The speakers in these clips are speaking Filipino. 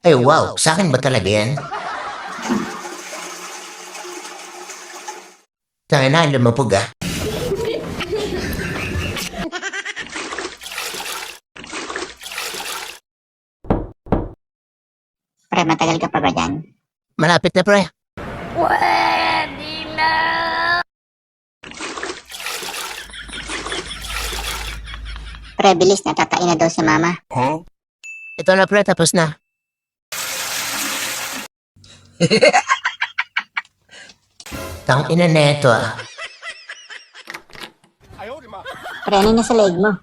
Ay wow, sa akin ba talaga yan? Tayo na, lumapog ah. Pre, matagal ka pa ba dyan? Malapit na pre. Pwede na! Pre, bilis, natatain na daw si mama. Ito na pre, tapos na. Tang ina neto ah. Pre, ano na sa leg mo?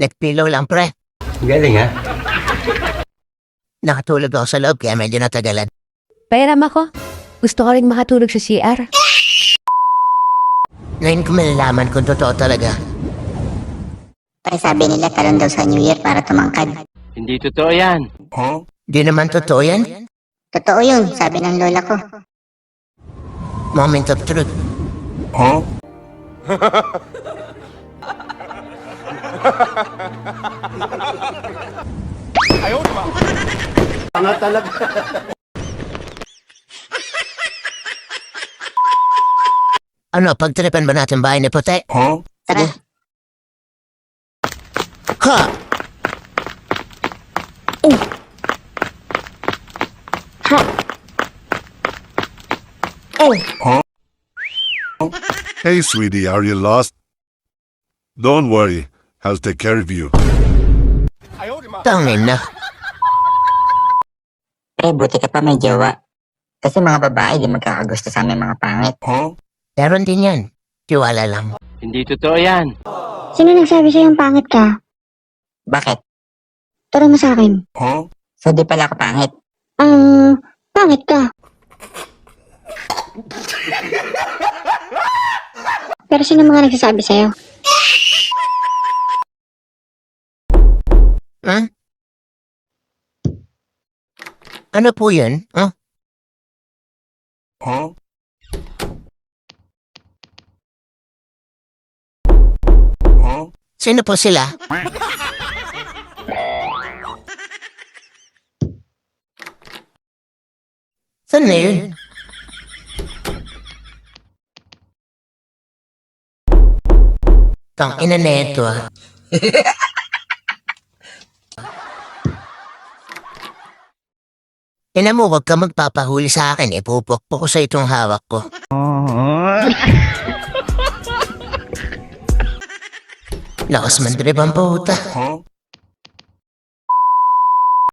Neck pillow lang pre. Galing ha? Nakatulog ako sa loob kaya medyo natagalan. Pairam ako. Gusto ko rin makatulog sa CR. Ngayon ko malalaman kung totoo talaga. Pre, sabi nila talon daw sa New Year para tumangkad. Hindi totoo yan. Di naman totoo yan. Totoo yun, sabi ng lola ko. Moment of truth. Tanga talaga. Ano, pagtripan ba natin bahay ni Puti? Tara, Ha! Hey, sweetie, are you lost? Don't worry, I'll take care of you. Tangin na. pre, buti ka pa may jowa. Kasi mga babae di magkakagusto sa aming mga pangit. Meron din yan. Tiwala lang. Hindi totoo yan. Sino nagsabi sa'yo yung pangit ka? Bakit? Turo mo sa akin. So di pala ako pangit? Pangit ka. Pero sino mga nagsasabi sa'yo? Ha? Ano po yun? Sino po sila? Saan na yun? Tang ina neto ah. Ina mo, wag ka magpapahuli sa akin. Ipupukpok ko sa itong hawak ko. Lakas man trip ang puta.